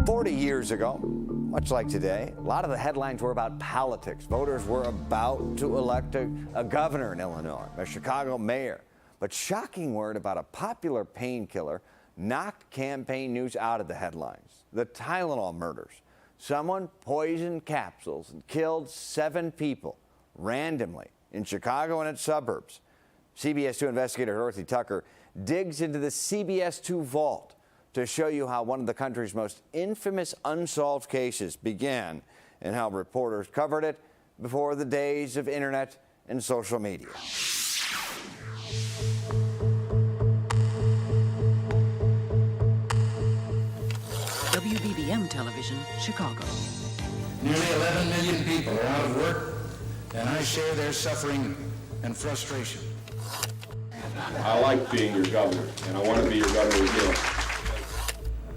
40 years ago, much like today, a lot of the headlines were about politics. Voters were about to elect a governor in Illinois, a Chicago mayor. But shocking word about a popular painkiller knocked campaign news out of the headlines. The Tylenol murders. Someone poisoned capsules and killed 7 people randomly in Chicago and its suburbs. CBS 2 investigator Dorothy Tucker digs into the CBS 2 vault to show you how one of the country's most infamous unsolved cases began and how reporters covered it before the days of internet and social media. WBBM Television, Chicago. Nearly 11 million people are out of work, and I share their suffering and frustration. I like being your governor, and I want to be your governor with you.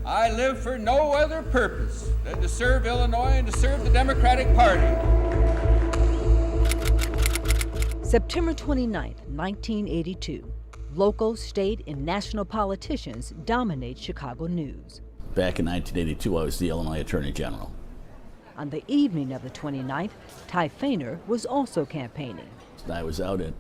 I live for no other purpose than to serve Illinois and to serve the Democratic Party. September 29, 1982. Local, state, and national politicians dominate Chicago news. Back in 1982, I was the Illinois Attorney General. On the evening of the 29th, Ty Fainer was also campaigning. I was out at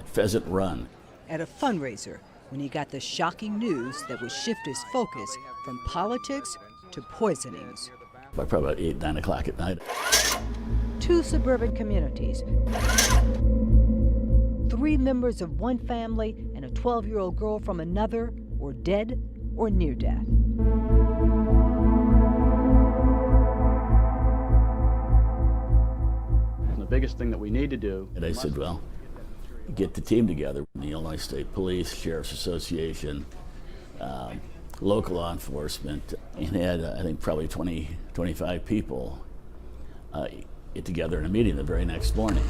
Pheasant Run. At a fundraiser when he got the shocking news that would shift his focus from politics to poisonings. By probably about 8, 9 o'clock at night. 2 suburban communities. 3 members of one family and a 12-year-old girl from another were dead or near death. The biggest thing that we need to do. And I said, well, get the team together. The Illinois State Police, Sheriff's Association, local law enforcement, and had, I think, probably 20, 25 people get together in a meeting the very next morning.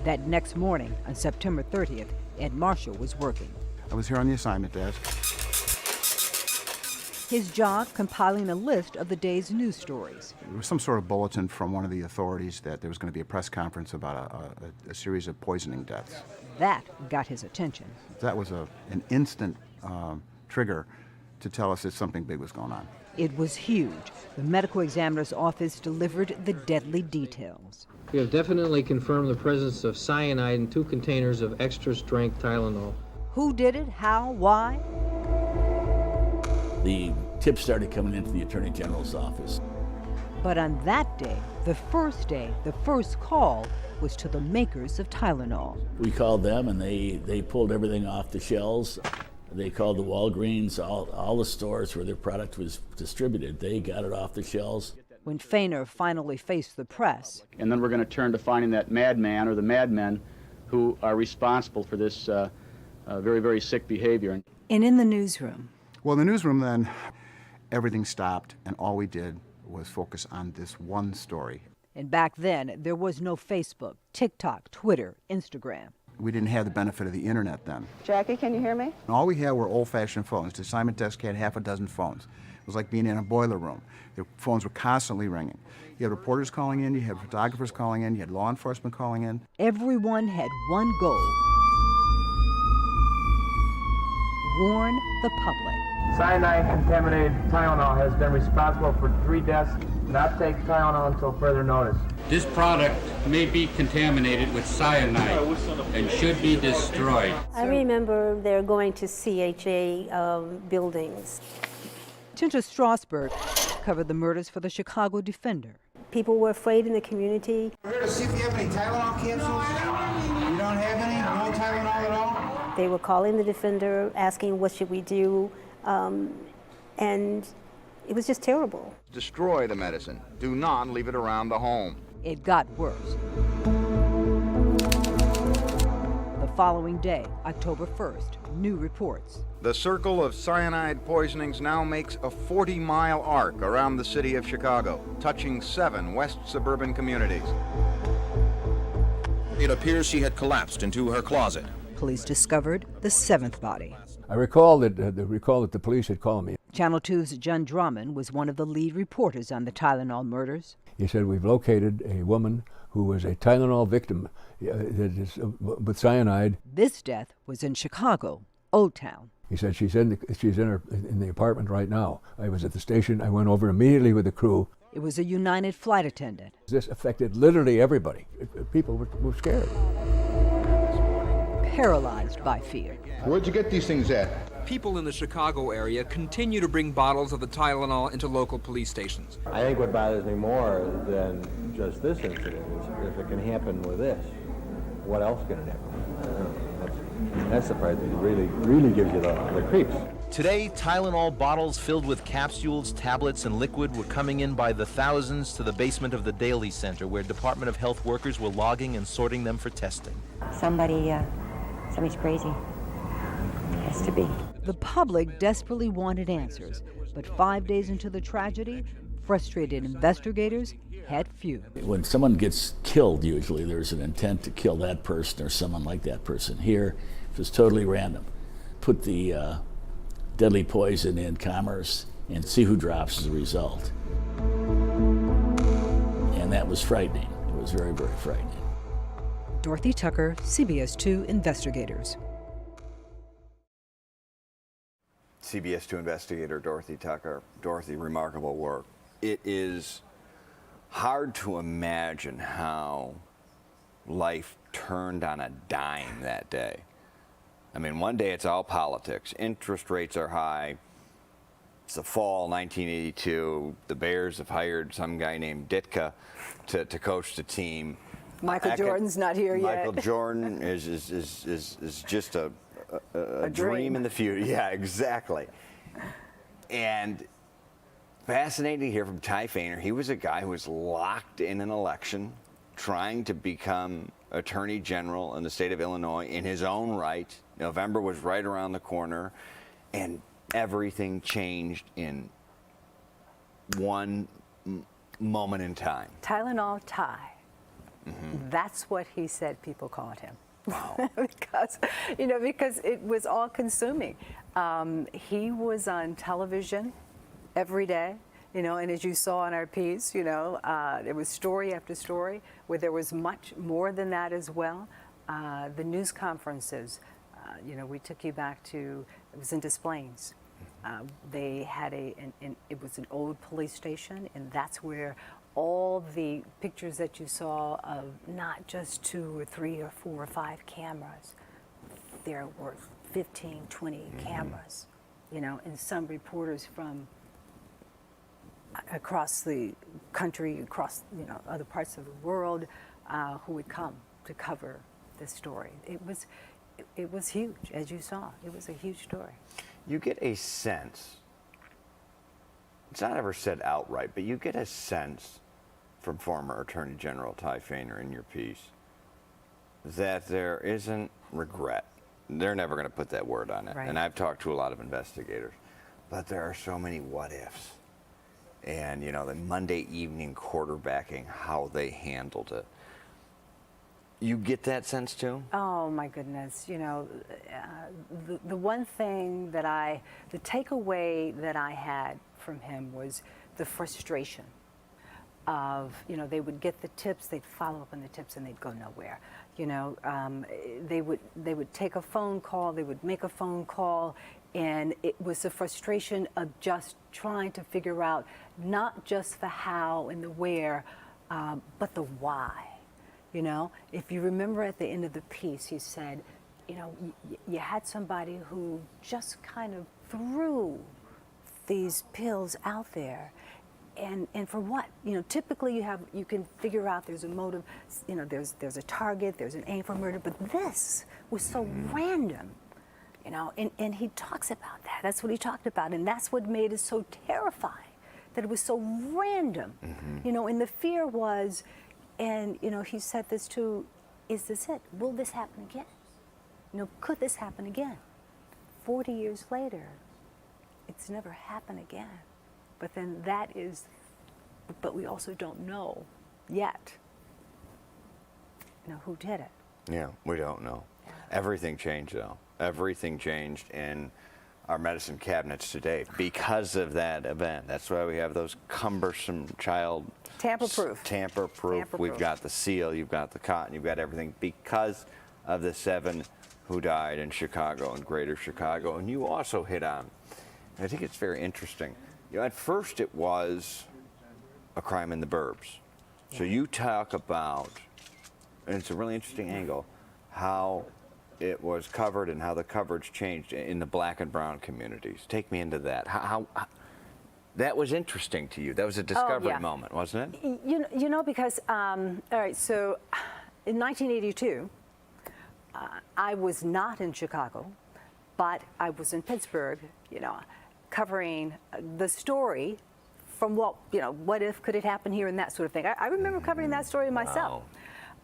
That next morning, on September 30th, Ed Marshall was working. I was here on the assignment desk. His job compiling a list of the day's news stories. There was some sort of bulletin from one of the authorities that there was going to be a press conference about a series of poisoning deaths. That got his attention. That was an instant trigger to tell us that something big was going on. It was huge. The medical examiner's office delivered the deadly details. We have definitely confirmed the presence of cyanide in 2 containers of extra-strength Tylenol. Who did it? How? Why? The tips started coming into the Attorney General's office. But on that day, the first call was to the makers of Tylenol. We called them, and they pulled everything off the shelves. They called the Walgreens, all the stores where their product was distributed. They got it off the shelves. When Fainer finally faced the press. And then we're going to turn to finding that madman or the madmen who are responsible for this very, very sick behavior. And in the newsroom. Well, in the newsroom then, everything stopped, and all we did was focus on this one story. And back then, there was no Facebook, TikTok, Twitter, Instagram. We didn't have the benefit of the internet then. Jackie, can you hear me? And all we had were old-fashioned phones. The assignment desk had half a dozen phones. It was like being in a boiler room. The phones were constantly ringing. You had reporters calling in, you had photographers calling in, you had law enforcement calling in. Everyone had one goal: warn the public. Cyanide-contaminated Tylenol has been responsible for 3 deaths. Not take Tylenol until further notice. This product may be contaminated with cyanide and should be destroyed. I remember they're going to CHA buildings. Tinta Strasberg covered the murders for the Chicago Defender. People were afraid in the community. We're here to see if you have any Tylenol capsules. You don't have any? No Tylenol at all? They were calling the Defender, asking what should we do, and it was just terrible. Destroy the medicine. Do not leave it around the home. It got worse. The following day, October 1st, new reports. The circle of cyanide poisonings now makes a 40-mile arc around the city of Chicago, touching 7 west suburban communities. It appears she had collapsed into her closet. Police discovered the 7th body. I recall that the police had called me. Channel 2's John Drummond was one of the lead reporters on the Tylenol murders. He said, we've located a woman who was a Tylenol victim with cyanide. This death was in Chicago, Old Town. He said, she's in the apartment right now. I was at the station. I went over immediately with the crew. It was a United flight attendant. This affected literally everybody. People were scared. Paralyzed by fear. Where'd you get these things at? People in the Chicago area continue to bring bottles of the Tylenol into local police stations. I think what bothers me more than just this incident is if it can happen with this, what else can it happen? That's the part that really gives you the creeps. Today, Tylenol bottles filled with capsules, tablets, and liquid were coming in by the thousands to the basement of the Daly Center, where Department of Health workers were logging and sorting them for testing. Somebody's crazy. Has to be. The public desperately wanted answers, but 5 days into the tragedy, frustrated investigators had few. When someone gets killed, usually there's an intent to kill that person or someone like that person. Here, it was totally random. Put the deadly poison in commerce and see who drops as a result. And that was frightening. It was very, very frightening. Dorothy Tucker, CBS 2 Investigators. CBS 2 investigator Dorothy Tucker. Dorothy, remarkable work. It is hard to imagine how life turned on a dime that day. I mean, one day it's all politics. Interest rates are high. It's the fall, 1982. The Bears have hired some guy named Ditka to coach the team. Michael Jordan's not here yet. Michael Jordan is just a dream in the future. Yeah, exactly. And fascinating to hear from Ty Fainer. He was a guy who was locked in an election, trying to become Attorney General in the state of Illinois in his own right. November was right around the corner, and everything changed in one moment in time. Tylenol Ty. Mm-hmm. That's what he said people called him. Wow. because it was all consuming. He was on television every day, and as you saw in our piece, there was story after story where there was much more than that as well. The news conferences, we took you back to, it was in Des Plaines. They had it was an old police station, and that's where all the pictures that you saw of not just 2 or 3 or 4 or 5 cameras, there were 15, 20 cameras, and some reporters from across the country, across other parts of the world, who would come to cover this story. It was huge, as you saw. It was a huge story. You get a sense, it's not ever said outright, but you get a sense from former Attorney General Ty Fainer in your piece that there isn't regret. They're never going to put that word on it. Right. And I've talked to a lot of investigators, but there are so many what ifs. And, the Monday evening quarterbacking, how they handled it. You get that sense too? Oh my goodness, the one thing that the takeaway that I had from him was the frustration of, they would get the tips, they'd follow up on the tips, and they'd go nowhere. They would take a phone call, they would make a phone call, and it was the frustration of just trying to figure out not just the how and the where, but the why. If you remember at the end of the piece, he said, you had somebody who just kind of threw these pills out there. And for what? Typically you can figure out there's a motive, there's a target, there's an aim for murder, but this was so random, and he talks about that. That's what he talked about, and that's what made it so terrifying, that it was so random. And the fear was, and he said this too, is this it? Will this happen again? Could this happen again? 40 years later, it's never happened again. But then but we also don't know yet, who did it. Yeah, we don't know. Yeah. Everything changed though. Everything changed in our medicine cabinets today because of that event. That's why we have those cumbersome Tamper-proof. Tamper-proof. We've got the seal, you've got the cotton, you've got everything because of the 7 who died in Chicago and greater Chicago. And you also hit on, and I think it's very interesting, at first it was a crime in the burbs. So you talk about, and it's a really interesting angle, how it was covered and how the coverage changed in the black and brown communities. Take me into that. How that was interesting to you. That was a discovery moment, wasn't it? You know, because, all right, so in 1982, I was not in Chicago, but I was in Pittsburgh, covering the story from what if could it happen here and that sort of thing. I remember covering that story myself.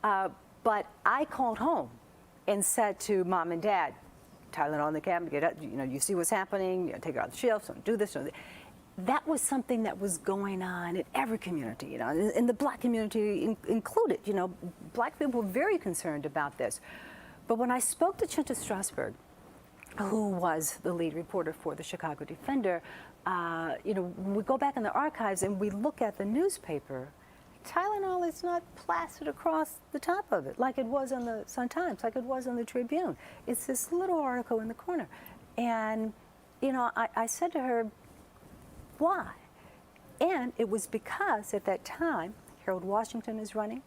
Wow. But I called home and said to Mom and Dad, Tylenol in the cabinet, get up, you see what's happening, take it off the shelves, don't do this, don't do that. That was something that was going on in every community, in the black community included. Black people were very concerned about this. But when I spoke to Chinta Strasburg, who was the lead reporter for the Chicago Defender, we go back in the archives and we look at the newspaper. Tylenol is not plastered across the top of it like it was on the Sun-Times, like it was on the Tribune. It's this little article in the corner. And, I said to her, why? And it was because at that time, Harold Washington is running,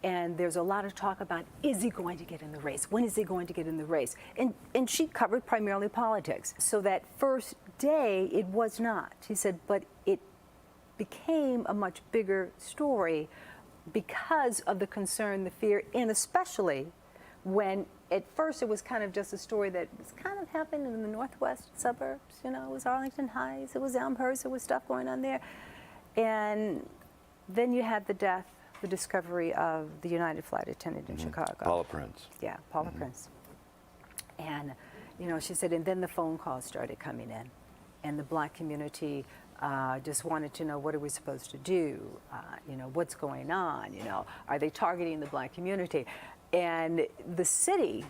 and there's a lot of talk about, is he going to get in the race? When is he going to get in the race? And she covered primarily politics. So that first day, it was not. She said, but it became a much bigger story because of the concern, the fear, and especially when at first it was kind of just a story that was kind of happening in the northwest suburbs. It was Arlington Heights, it was Elmhurst, there was stuff going on there. And then you had the discovery of the United flight attendant in Chicago. Paula Prince. Yeah, Paula Prince. And, she said, and then the phone calls started coming in. And the black community just wanted to know, what are we supposed to do? What's going on? Are they targeting the black community? And the city,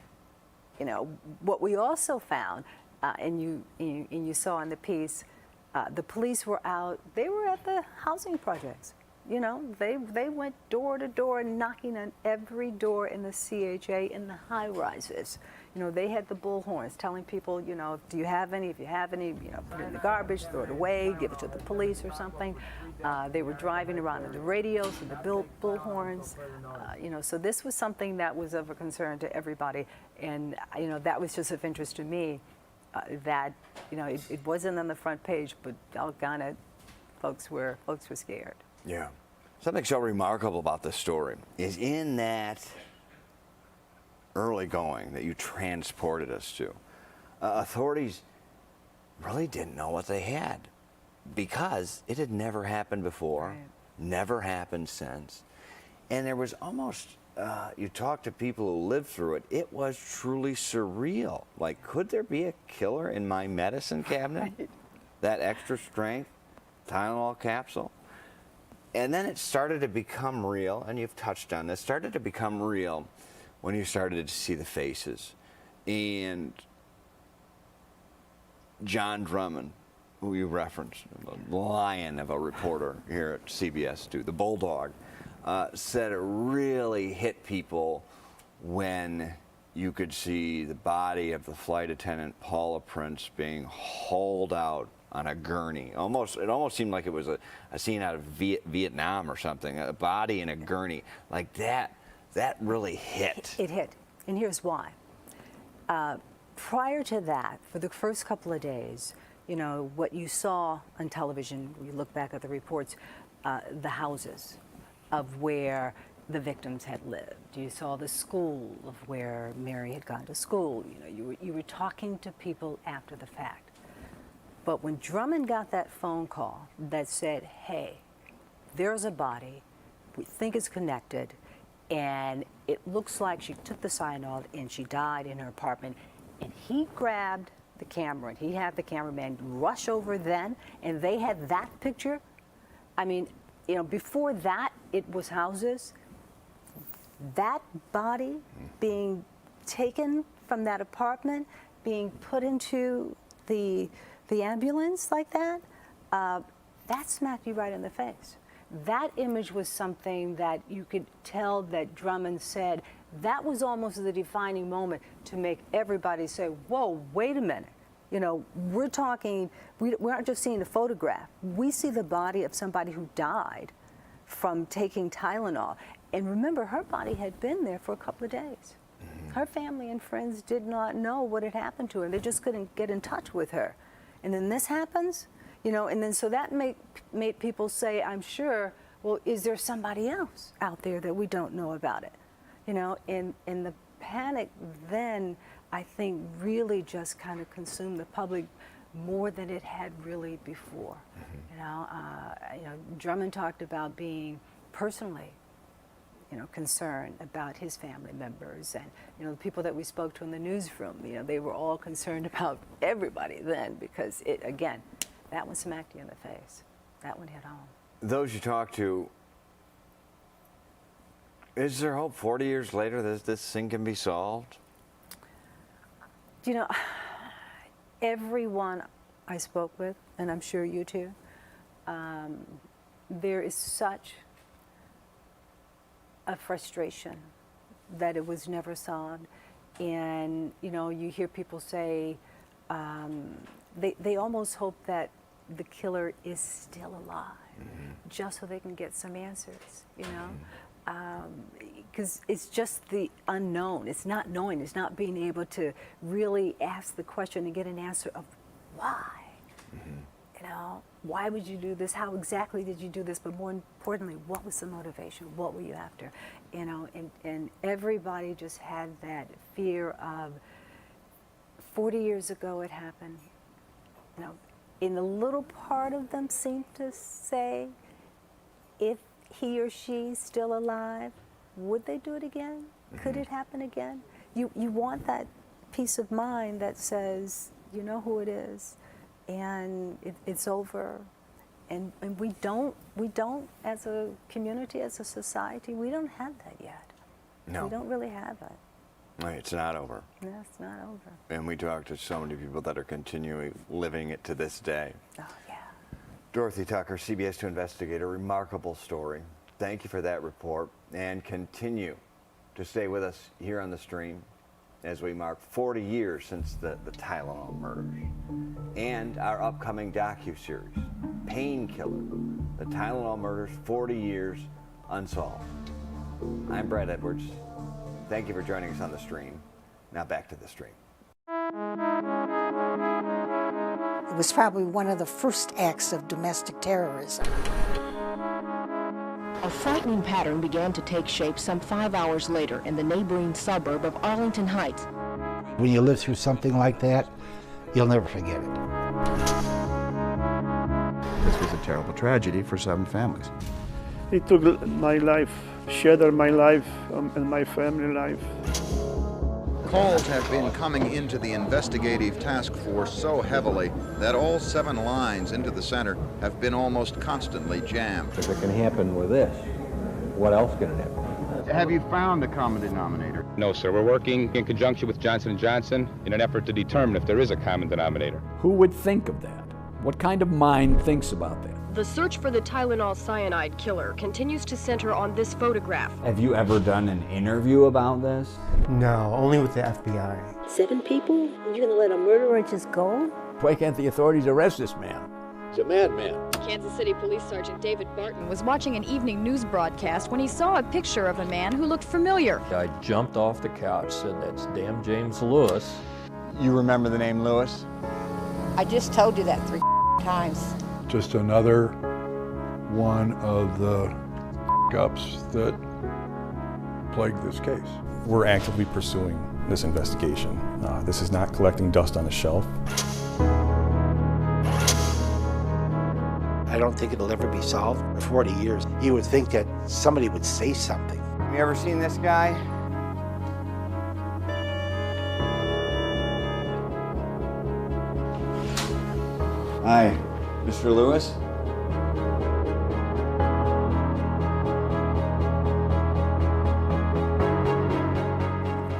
what we also found, and you saw in the piece, the police were out, they were at the housing projects. They went door to door, knocking on every door in the CHA in the high rises. They had the bullhorns telling people, do you have any? If you have any, put it in the garbage, throw it away, give it to the police or something. They were driving around in the radios and the bullhorns. So this was something that was of a concern to everybody. And, that was just of interest to me, that, it wasn't on the front page, but doggone it, folks were scared. Yeah. Something so remarkable about this story is in that early going that you transported us to, authorities really didn't know what they had because it had never happened before, never happened since. And there was almost, you talk to people who lived through it, it was truly surreal. Like, could there be a killer in my medicine cabinet? Right. That Extra-Strength Tylenol capsule? And then it started to become real, and you've touched on this, started to become real when you started to see the faces. And John Drummond, who you referenced, the lion of a reporter here at CBS 2, the bulldog, said it really hit people when you could see the body of the flight attendant, Paula Prince, being hauled out on a gurney. It almost seemed like it was a scene out of Vietnam or something, a body in a gurney. Like that really hit. It hit, and here's why. Prior to that, for the first couple of days, what you saw on television, you look back at the reports, the houses of where the victims had lived. You saw the school of where Mary had gone to school. You were talking to people after the fact. But when Drummond got that phone call that said, hey, there's a body, we think it's connected, and it looks like she took the cyanide and she died in her apartment, and he grabbed the camera, and he had the cameraman rush over then, and they had that picture. I mean, before that, it was houses. That body being taken from that apartment, being put into the ambulance like that, that smacked you right in the face. That image was something that you could tell that Drummond said, that was almost the defining moment to make everybody say, whoa, wait a minute. You know, we're talking, we aren't just seeing a photograph. We see the body of somebody who died from taking Tylenol. And remember, her body had been there for a couple of days. Her family and friends did not know what had happened to her. They just couldn't get in touch with her. And then this happens, you know, and then so that made people say, I'm sure, well, is there somebody else out there that we don't know about it? You know, and the panic then, I think, really just kind of consumed the public more than it had really before. You know, Drummond talked about being personally, you know, concerned about his family members, and you know, the people that we spoke to in the newsroom. You know, they were all concerned about everybody then, because it, again, that one smacked you in the face. That one hit home. Those you talk to, is there hope 40 years later that this thing can be solved? You know, everyone I spoke with, and I'm sure you too, there is such a frustration that it was never solved. And, you know, you hear people say, they almost hope that the killer is still alive, just so they can get some answers, you know? Because it's just the unknown. It's not knowing. It's not being able to really ask the question and get an answer of why. You know, why would you do this? How exactly did you do this? But more importantly, what was the motivation? What were you after? You know, and everybody just had that fear of 40 years ago it happened. You know, in the little part of them seemed to say, if he or she's still alive, would they do it again? Could it happen again? You want that peace of mind that says, you know who it is, and it's over. And we don't, as a community, as a society, we don't have that yet. No. We don't really have it. Right, it's not over. No, it's not over. And we talk to so many people that are continuing living it to this day. Oh, yeah. Dorothy Tucker, CBS 2 investigator, remarkable story. Thank you for that report, and continue to stay with us here on the stream as we mark 40 years since the Tylenol murders, and our upcoming docuseries, Painkiller, the Tylenol murders, 40 years unsolved. I'm Brad Edwards. Thank you for joining us on the stream. Now back to the stream. It was probably one of the first acts of domestic terrorism. A frightening pattern began to take shape some 5 hours later in the neighboring suburb of Arlington Heights. When you live through something like that, you'll never forget it. This was a terrible tragedy for 7 families. It took my life, shattered my life and my family life. Calls have been coming into the investigative task force so heavily that all 7 lines into the center have been almost constantly jammed. If it can happen with this, what else can it happen? Have you found a common denominator? No, sir. We're working in conjunction with Johnson & Johnson in an effort to determine if there is a common denominator. Who would think of that? What kind of mind thinks about that? The search for the Tylenol cyanide killer continues to center on this photograph. Have you ever done an interview about this? No, only with the FBI. 7 people? You're gonna let a murderer just go? Why can't the authorities arrest this man? He's a madman. Kansas City Police Sergeant David Barton was watching an evening news broadcast when he saw a picture of a man who looked familiar. I jumped off the couch, said, "That's damn James Lewis." You remember the name Lewis? I just told you that 3 times. Just another one of the ups that plague this case. We're actively pursuing this investigation. This is not collecting dust on a shelf. I don't think it'll ever be solved. For 40 years, you would think that somebody would say something. Have you ever seen this guy? Hi, Mr. Lewis?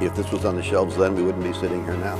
If this was on the shelves then, we wouldn't be sitting here now.